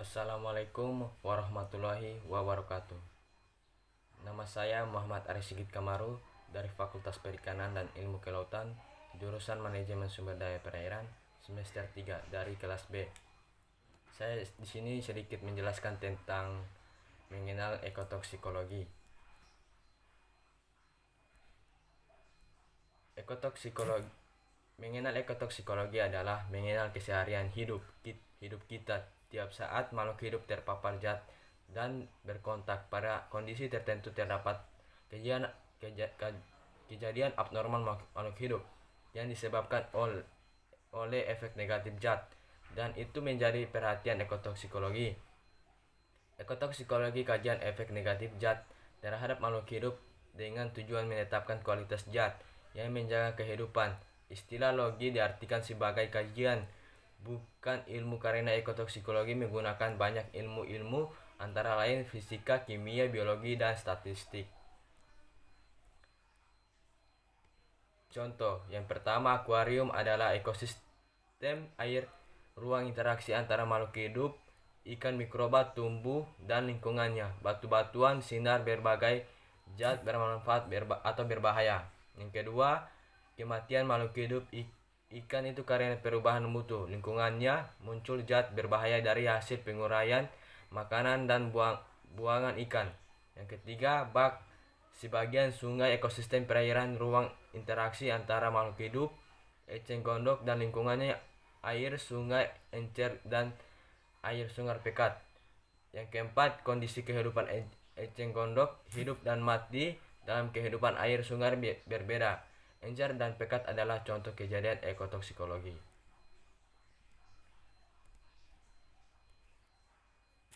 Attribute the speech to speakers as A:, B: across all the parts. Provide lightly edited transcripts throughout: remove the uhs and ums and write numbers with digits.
A: Assalamualaikum warahmatullahi wabarakatuh. Nama saya Muhammad Arif Sigit Kamaru dari Fakultas Perikanan dan Ilmu Kelautan, jurusan Manajemen Sumber Daya Perairan, semester 3 dari kelas B. Saya di sini sedikit menjelaskan tentang mengenal ekotoksikologi. Ekotoksikologi Mengenal ekotoksikologi adalah mengenal keseharian hidup kita. Tiap saat makhluk hidup terpapar zat dan berkontak pada kondisi tertentu terdapat kejadian abnormal makhluk hidup yang disebabkan oleh efek negatif zat, dan itu menjadi perhatian ekotoksikologi. Ekotoksikologi kajian efek negatif zat terhadap makhluk hidup dengan tujuan menetapkan kualitas zat yang menjaga kehidupan. Istilah logi diartikan sebagai kajian, bukan ilmu, karena ekotoksikologi menggunakan banyak ilmu antara lain fisika, kimia, biologi, dan statistik. Contoh, yang pertama, akuarium adalah ekosistem air, ruang interaksi antara makhluk hidup, ikan, mikroba, tumbuh, dan lingkungannya. Batu-batuan, sinar berbagai zat bermanfaat atau berbahaya. Yang kedua, kematian makhluk hidup, ikan itu karena perubahan mutu lingkungannya, muncul zat berbahaya dari hasil penguraian makanan dan buangan ikan. Yang ketiga, bak, sebagian sungai, ekosistem perairan, ruang interaksi antara makhluk hidup, eceng gondok dan lingkungannya, air sungai, encer, dan air sungai pekat. Yang keempat, kondisi kehidupan eceng gondok hidup dan mati dalam kehidupan air sungai berbeda. Encer dan pekat adalah contoh kejadian ekotoksikologi.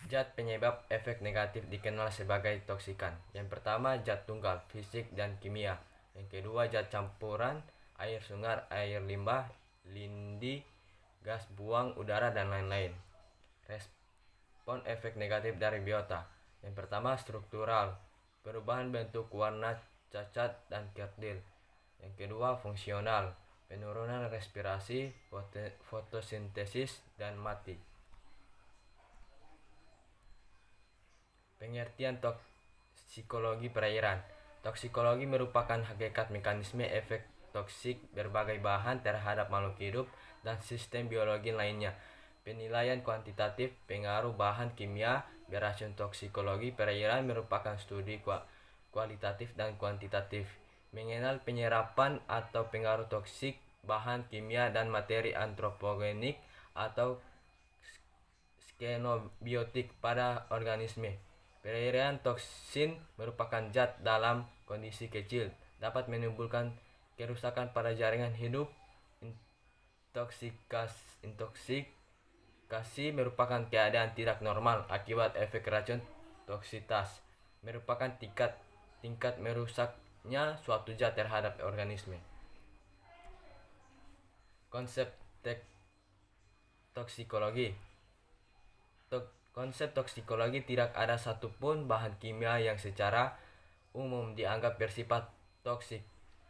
A: Zat penyebab efek negatif dikenal sebagai toksikan. Yang pertama, zat tunggal, fisik dan kimia. Yang kedua, zat campuran, air sungai, air limbah, lindi, gas buang udara, dan lain-lain. Respon efek negatif dari biota. Yang pertama, struktural, perubahan bentuk, warna, cacat, dan kerdil. Yang kedua, fungsional, penurunan respirasi, fotosintesis, dan mati. Pengertian toksikologi perairan. Toksikologi merupakan hakikat mekanisme efek toksik berbagai bahan terhadap makhluk hidup dan sistem biologi lainnya. Penilaian kuantitatif pengaruh bahan kimia beracun. Toksikologi perairan merupakan studi kualitatif dan kuantitatif, mengenal penyerapan atau pengaruh toksik bahan kimia dan materi antropogenik atau skenobiotik pada organisme. Perairan toksin merupakan zat dalam kondisi kecil dapat menimbulkan kerusakan pada jaringan hidup. Intoksikasi merupakan keadaan tidak normal akibat efek racun. Toksitas merupakan tingkat merusaknya suatu zat terhadap organisme. Konsep toksikologi. Konsep toksikologi, tidak ada satupun bahan kimia yang secara umum dianggap bersifat toksik,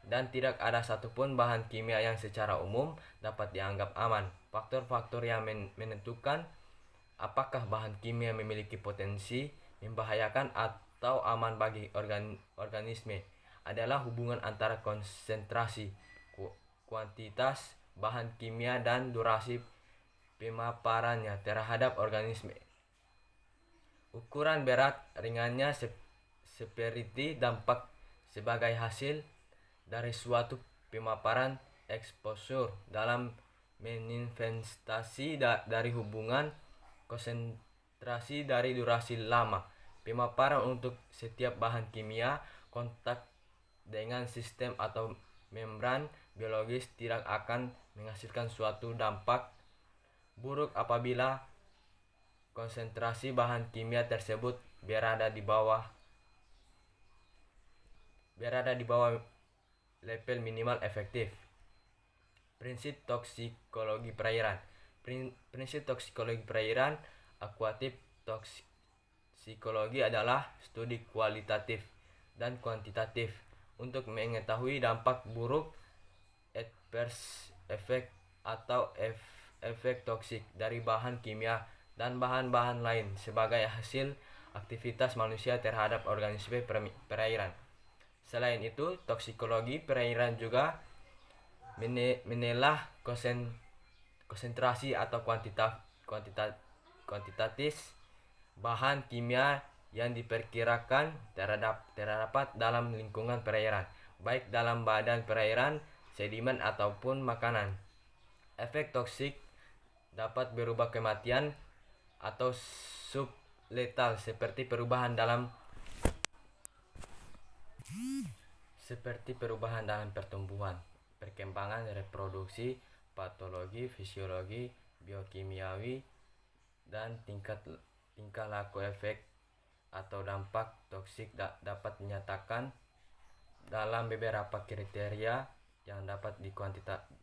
A: dan tidak ada satupun bahan kimia yang secara umum dapat dianggap aman. Faktor-faktor yang menentukan apakah bahan kimia memiliki potensi membahayakan atau aman bagi organisme adalah hubungan antara konsentrasi, kuantitas bahan kimia, dan durasi pemaparannya terhadap organisme. Ukuran berat ringannya severity dampak sebagai hasil dari suatu pemaparan. Exposure dalam manifestasi dari hubungan konsentrasi dari durasi lama pemaparan untuk setiap bahan kimia. Kontak dengan sistem atau membran biologis tidak akan menghasilkan suatu dampak buruk apabila konsentrasi bahan kimia tersebut berada di bawah level minimal efektif. Prinsip toksikologi perairan. Prinsip toksikologi perairan akuatif toksikologi adalah studi kualitatif dan kuantitatif untuk mengetahui dampak buruk, adverse effect atau efek toksik dari bahan kimia dan bahan-bahan lain sebagai hasil aktivitas manusia terhadap organisme perairan. Selain itu, toksikologi perairan juga menelaah konsentrasi atau kuantitatif bahan kimia yang diperkirakan terdapat dalam lingkungan perairan, baik dalam badan perairan, sedimen ataupun makanan. Efek toksik dapat berubah kematian atau subletal seperti perubahan dalam pertumbuhan, perkembangan, reproduksi, patologi, fisiologi, biokimiawi, dan tingkah laku. Efek atau dampak toksik dapat dinyatakan dalam beberapa kriteria yang dapat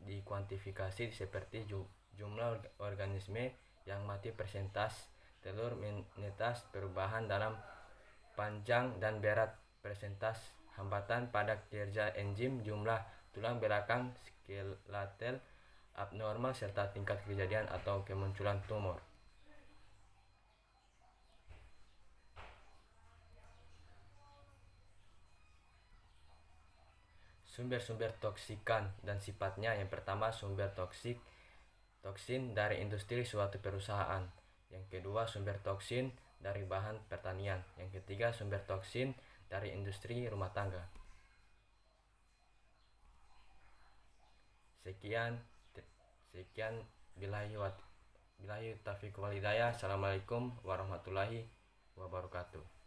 A: dikuantifikasi seperti jumlah organisme yang mati, persentase telur menetas, perubahan dalam panjang dan berat, persentase hambatan pada kerja enzim, jumlah tulang belakang skeletal abnormal, serta tingkat kejadian atau kemunculan tumor. Sumber-sumber toksikan dan sifatnya. Yang pertama, sumber toksin dari industri suatu perusahaan. Yang kedua, sumber toksin dari bahan pertanian. Yang ketiga, sumber toksin dari industri rumah tangga. Sekian billahi taufiq wal hidayah. Assalamualaikum warahmatullahi wabarakatuh.